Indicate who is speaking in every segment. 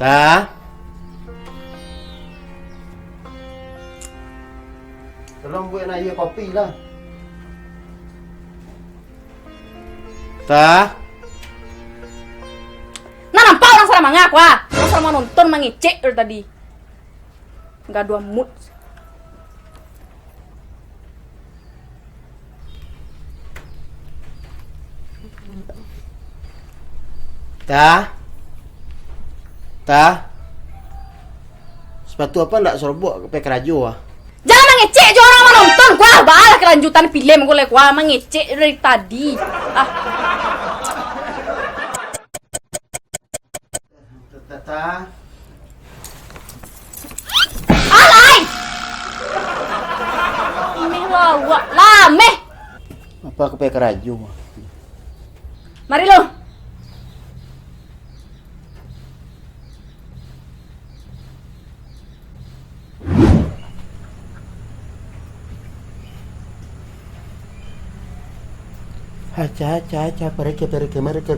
Speaker 1: Ta? Tolong buat nak ya kopi lah. Ta?
Speaker 2: Nah, nampak orang salah mengaku ah. Orang salah mau nonton mengecek dari tadi. Enggak dua mood.
Speaker 1: Ta? Ta? Sepatu apa ndak suruh buat ke kerajo ah?
Speaker 2: Jangan mengecek je orang mau nonton. Gua balas kelanjutan film gua mengecek dari tadi. Ah.
Speaker 1: Ta?
Speaker 2: Alay! Ini lawak lameh.
Speaker 1: Apa ke kerajo?
Speaker 2: Mari lo.
Speaker 1: Acha, mereka.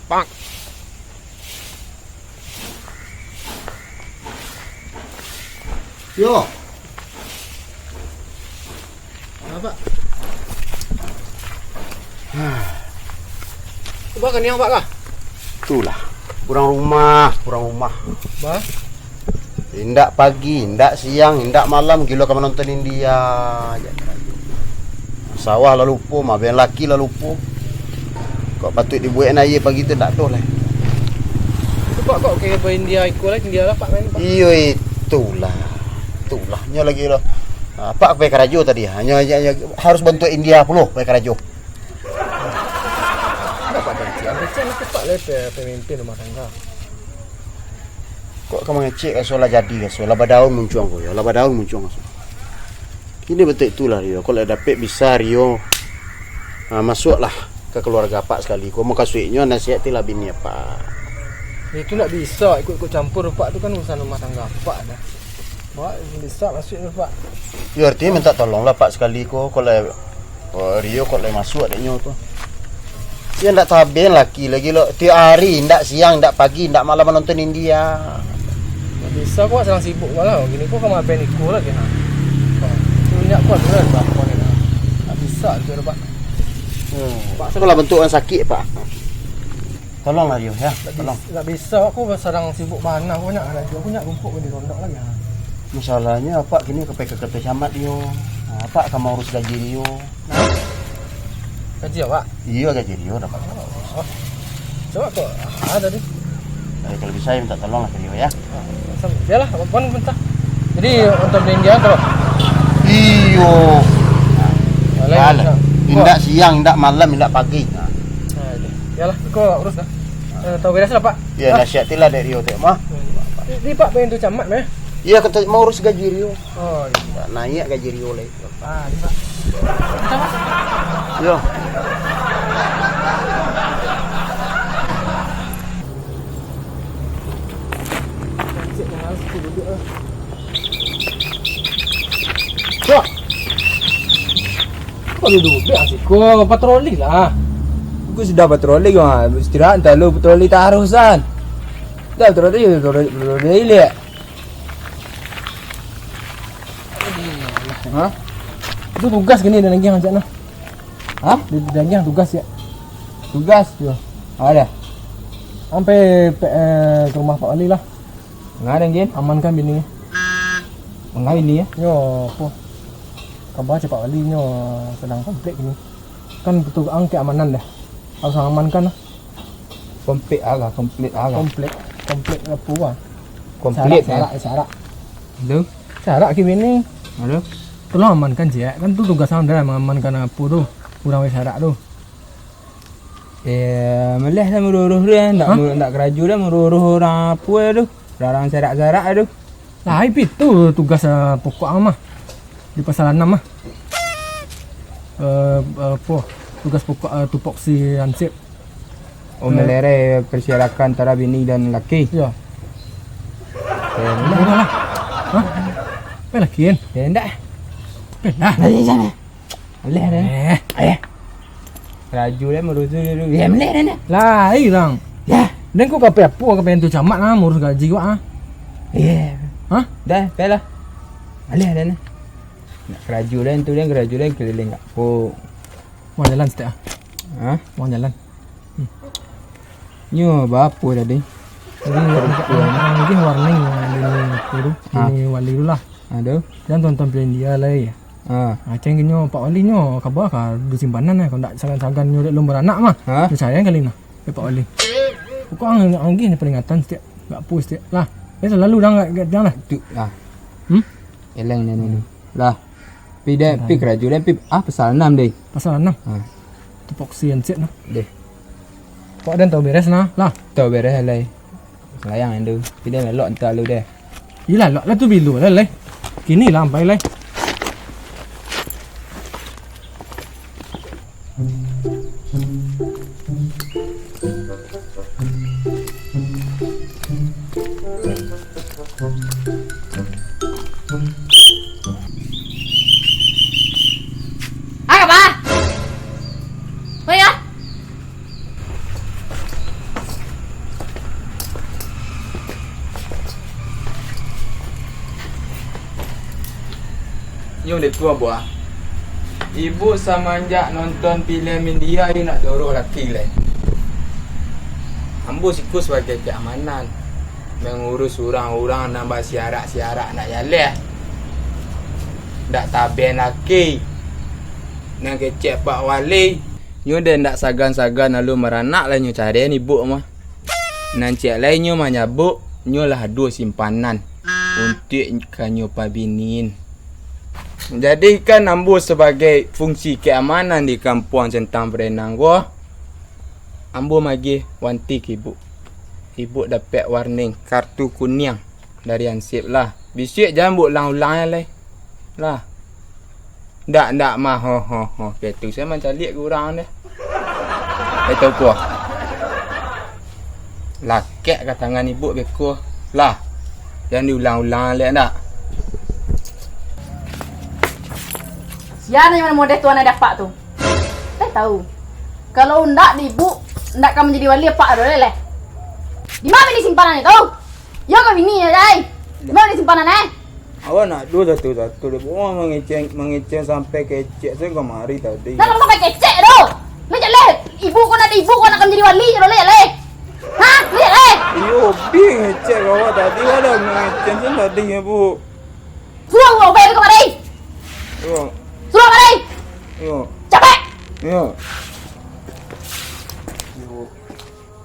Speaker 3: Bang.
Speaker 1: Yo. Apa?
Speaker 3: Coba kan yang Pak kah?
Speaker 1: Itulah. Kurang rumah.
Speaker 3: Bah.
Speaker 1: Indak pagi, indak siang, indak malam gila kamu nonton India. Sawah lah lupa, maben laki lah lupa. Kok patut dibuat air pagi tu tak tahu lah.
Speaker 3: Coba kok ke India ikut lah India lah Pak main Pak.
Speaker 1: Iyo itulah. Nya lagi lah. Apa ke kerajo tadi? Hanya harus bantu India puluh ke kerajo.
Speaker 3: Dapat ganti. Ambil cepat lah pemimpin rumah tangga.
Speaker 1: Kok kamu ngecek soal jadi soal laba daun muncung ko ya. Laba daun muncung so. Ini betul itulah Rio. Kalau dapat bisa Rio. Masuklah ke keluarga Pak sekali. Kau mau kasuiknya nasihatilah bini Pak.
Speaker 3: Itu nak bisa ikut campur Pak tu kan urusan rumah tangga Pak dah. Pak bisa masuk Pak.
Speaker 1: Ya artinya minta tolonglah Pak sekali ko kalau Rio kalau masuk adanya tu. Dia ndak taben laki lagi lo. Tiap hari ndak siang, ndak pagi, ndak malam menonton India.
Speaker 3: Tak bisa kok sedang sibuk malah. Gini kok kamu apa ikut lagi ha. Punya kuat benar Pak kau ni. Tak bisa tu Pak.
Speaker 1: Pak sekolah bentukan sakit Pak. Tolonglah Rio ya, tolong.
Speaker 3: Tak bisa aku sedang sibuk mana aku nak ada aku nak rumput di rondok lagi ha.
Speaker 1: Masalahnya Pak kini ke PKKP camat Rio. Pak kamu urus gaji Rio.
Speaker 3: Gaji Pak?
Speaker 1: Iya gaji Rio dapat.
Speaker 3: Coba kok ada deh.
Speaker 1: Kalau bisa minta tolong lah ke Rio ya.
Speaker 3: Biarlah, apapun bentar. Jadi untuk beli India tu.
Speaker 1: Iyo. Indak siang, indak malam, indak pagi.
Speaker 3: Biarlah, kau urus dah. Tahu beres lah Pak.
Speaker 1: Ya nasihatilah dari Rio teh mah.
Speaker 3: Ini Pak pengen tu camat meh.
Speaker 1: Iya kata mau urus gaji Rio.
Speaker 3: Oh iya.
Speaker 1: Naik gaji Rio lagi.
Speaker 3: Ini Pak. Kita Pak.
Speaker 1: Yo.
Speaker 3: Kok? Kau duduk asyik. Kau patroli lah.
Speaker 4: Aku sudah patroli kau. Istirahat entah lu patroli tak harusan. Dah patroli lihat.
Speaker 3: Hah? Itu tugas gini dan lagi ngajak nah. Hah? Dan lagi tugas ya.
Speaker 4: Tugas
Speaker 3: Yo.
Speaker 4: ada.
Speaker 3: Sampai ke rumah Pak Wali lah.
Speaker 4: Ngada ngin?
Speaker 3: Amankan bininya.
Speaker 4: Mengai ini ya.
Speaker 3: Yo, apa? Kabar Pak Wali nyo sedang konflik ini. Kan betul keamanan dah. Harus amankan lah.
Speaker 4: Komplit agak.
Speaker 3: Komplek apa ah?
Speaker 4: Komplit ya.
Speaker 3: Syarat.
Speaker 4: Lu?
Speaker 3: Syarat ke bini.
Speaker 4: Halo.
Speaker 3: Tolong amankan je. Kan tu tugas anda mengamankan apa tu. Kurang syarat tu.
Speaker 4: Melih dah meruruh dia. Nak keraju dah meruruh orang apa tu. Orang syarat-syarat tu.
Speaker 3: Lah itu tugas pokok mah. Di pasal 6 mah. Apa? Tugas pokok tupoksi ansip.
Speaker 4: Melere persyaratan antara bini dan laki.
Speaker 3: Ya. Murah lah. Hah? Apa laki kan?
Speaker 4: Endak. Lah, dari sana. Boleh dah. Raju dah merujuk dulu. Ya, boleh dah.
Speaker 3: Lah, irang.
Speaker 4: Ya.
Speaker 3: Dan kau kape apa? Kape yang tu camat lah, ngurus gaji kau ah.
Speaker 4: Ya.
Speaker 3: Hah?
Speaker 4: Dah, baiklah. Boleh dah. Nak keraju dah tu dia keraju dah keliling kat pok.
Speaker 3: Mau jalan setiap ah.
Speaker 4: Ha?
Speaker 3: Mau jalan.
Speaker 4: Nyo berapa tadi?
Speaker 3: Jadi mungkin warning ini ini wali dulu lah.
Speaker 4: Aduh.
Speaker 3: Jangan tonton film dia lah ya. Macam nyo Pak Wali nyo khabar ka du simpanan lah. Kalau tak sagan-sagan nyo dek lomba anak mah.
Speaker 4: Ha?
Speaker 3: Percaya kali nah. Pak Wali. Kau angin peringatan setiap. Enggak puas setiap. Lah. Ya selalu dah enggak jangan lah.
Speaker 4: Tu lah.
Speaker 3: Hmm?
Speaker 4: Eleng ni. Lah. Pi dah pi keraju dah pi pasal 6 deh.
Speaker 3: Pasal 6.
Speaker 4: Ha.
Speaker 3: Tu poksian set nah.
Speaker 4: Deh.
Speaker 3: Kau dan tahu beres nah. Lah.
Speaker 4: Tahu beres lai. Sayang anda. Pi dah melok entar lu deh.
Speaker 3: Iyalah lah tu bilu lah leh. Kini lah sampai leh.
Speaker 2: Apa? Oh ya?
Speaker 4: Yo dek tua buah. Ibu semenjak nonton filem India dia nak dorong laki lain. Ambo siku sebagai keamanan mengurus orang-orang nambah siarak-siarak nak jalan. Ndak taben laki. Nak kecek Pak Wali. Nyo dah ndak sagan-sagan lalu meranak lah nyo cari ni ibu mah. Nan cek lain nyo mah nyabuk nyo lah dua simpanan untuk kanyo pabinin. Jadi kan ambo sebagai fungsi keamanan di kampung Centang Berenang gua. Ambo magi wanti ke ibu. Ibu dapat warning kartu kuning dari Ansip lah. Bisik jangan buat ulang-ulang lah. Ndak mah ho. Ketu saya macam lihat ke orang dia. Tahu ku. Lakek kat tangan ibu beko. Lah. Jangan diulang-ulang lek ndak.
Speaker 2: Siapa yang mana model tuan ada pak tu? Saya tahu. Kalau ndak di ibu, ndak kamu jadi wali pak ada leh. Di mana ni simpanan itu? Ya kau ini ya, Jai. Di mana ni simpanan
Speaker 4: Awak nak dua satu-satu dia buang mengecek sampai kecek saya kemari tadi.
Speaker 2: Nak sampai kecek tu. Lihat leh. Ibu kau nak ibu kau nak kamu jadi wali je leh. Ha? Lihat leh.
Speaker 4: Yo, bing ngecek awak tadi ada mengecek tadi ya bu.
Speaker 2: Suruh gua bayar ke mari.
Speaker 4: Yo.
Speaker 2: Suruh mari.
Speaker 4: Yo.
Speaker 2: Capek.
Speaker 4: Yo.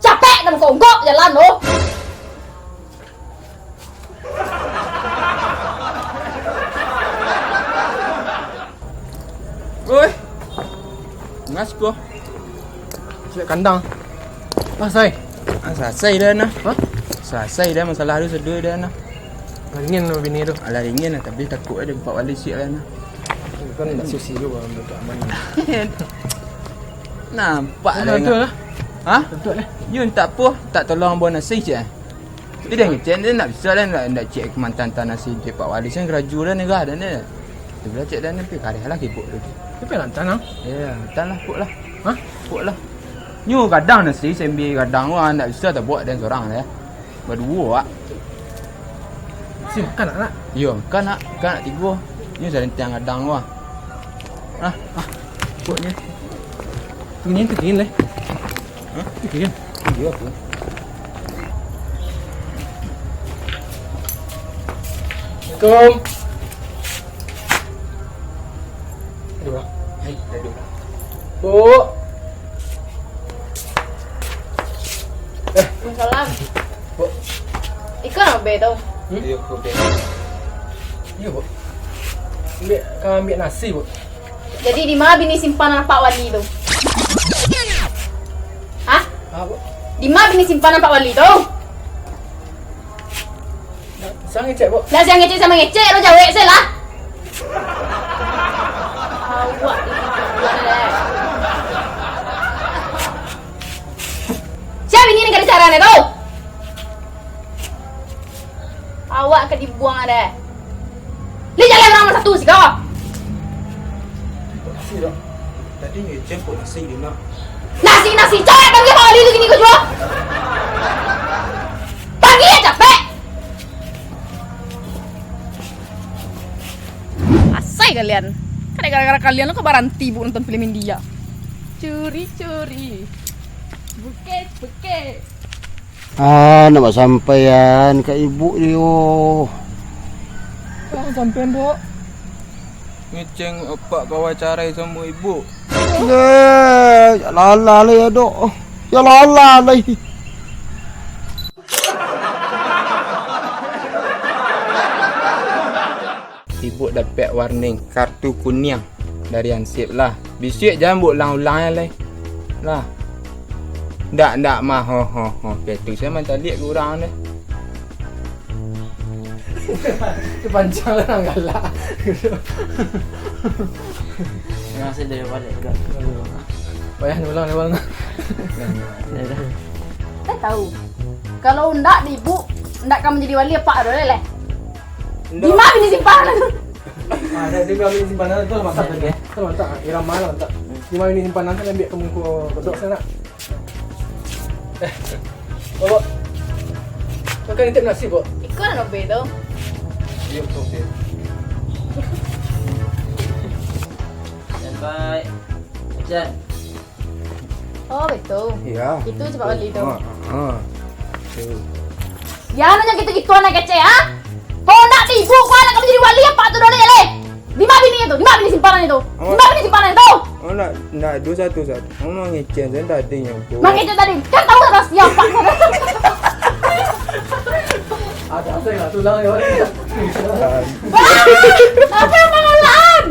Speaker 2: Capek kamu konggok jalan tu.
Speaker 4: Oi. Ngas ko.
Speaker 3: Siap kandang. Pasai.
Speaker 4: Selesai dah nah.
Speaker 3: Ha?
Speaker 4: Selesai dah masalah tu sedua dah nah.
Speaker 3: Ringin sama bini tu.
Speaker 4: Alah ringin lah tapi takut ada Pak Wali siap dah nah.
Speaker 3: Kan tak susi juga untuk keamanan.
Speaker 4: Nampak dah.
Speaker 3: Betul lah.
Speaker 4: Ha?
Speaker 3: Betul lah.
Speaker 4: You tak apa, tak tolong abang nasi je. Dia dah ngecek dia nak bisa lah nak cek kemantan nasi dia Pak Wali sen keraju dah ni gah dah ni. Dia bila cek dah ni pergi karih lah kibuk tu.
Speaker 3: Tapi lantan ah.
Speaker 4: Ya, lantan lah puk lah.
Speaker 3: Ha?
Speaker 4: Puk lah. Nyu kadang nasi sembi kadang orang nak bisa tak buat dan seorang dia. Berdua ah.
Speaker 3: Si makan nak.
Speaker 4: Yo, kan nak tiga. Nyu serentang kadang wah. Puknya.
Speaker 3: Tingin leh.
Speaker 4: Ha?
Speaker 3: Tingin.
Speaker 4: Ya apa?
Speaker 3: Assalamualaikum. Aduh.
Speaker 4: Hai, aduh.
Speaker 3: Bu.
Speaker 2: Salam. Ikan apa tu?
Speaker 4: Ya, kopi.
Speaker 3: Ya, Bu. Ambil nasi, Bu.
Speaker 2: Jadi di mana bini simpanan Pak Wali tu? Hah?
Speaker 3: Bu.
Speaker 2: Di mana bini simpanan Pak Wali tu?
Speaker 3: Sang ngecek, Bu.
Speaker 2: Lah siang ngecek sama ngecek lo jawab saya lah. Awak buat dah. Siapa bini ni kada cara ni tu? Awak ke dibuang ada. Li jalan orang satu sih kau.
Speaker 3: nasi dok.
Speaker 4: Tadi ngecek kok nasi dia nak.
Speaker 2: Nasi cewek panggil Pak Ali gini kau jual. Panggil ya capek. Asai kalian. Kan gara-gara kalian lo kebaranti bu nonton film India. Curi. Buket.
Speaker 1: Nak sampaian ke ibu dia.
Speaker 3: Kau sampean dok.
Speaker 4: Ngecek apa kau wawancara sama ibu.
Speaker 1: Ya lala lah ya dok. Ya lala lah.
Speaker 4: Ibu dapat warning kartu kuning dari Ansip lah. Bisik jangan buat ulang-ulang lah. Lah. Ndak mah ho. Betul saya macam lihat kurang dah.
Speaker 3: Itu panjang lah galak.
Speaker 5: Nasi dari balik juga.
Speaker 3: Payah ni ulang.
Speaker 2: Saya tahu. Kalau ndak di bu, ndak kamu jadi wali apa ada leh. Di mana ini simpanan?
Speaker 3: Ada dia ambil simpanan tu mantap lagi. Tu mantap. Irama mantap. Di mana ini simpanan tu ambil kamu ko kedok sana. Bawa. Kau kan intip nasi, Bo.
Speaker 2: Ikut nak bedo.
Speaker 3: Yuk, okey.
Speaker 5: Sampai. Action.
Speaker 2: Oh betul.
Speaker 4: Ya.
Speaker 2: Itu cepat wali tu. Jangan nanya gitu-gitu anak kece ha? Kau nak tipu kau anak kamu jadi wali apa tu dole leh? Di mana bini itu? Di mana bini simpanan itu? Di mana bini simpanan itu?
Speaker 4: Oh nak dua satu. Oh mau ngecek saya tadi yang tu.
Speaker 2: Makanya tadi kan tahu rahasia apa?
Speaker 3: Ada apa yang tulang ya?
Speaker 2: Apa yang mengalan?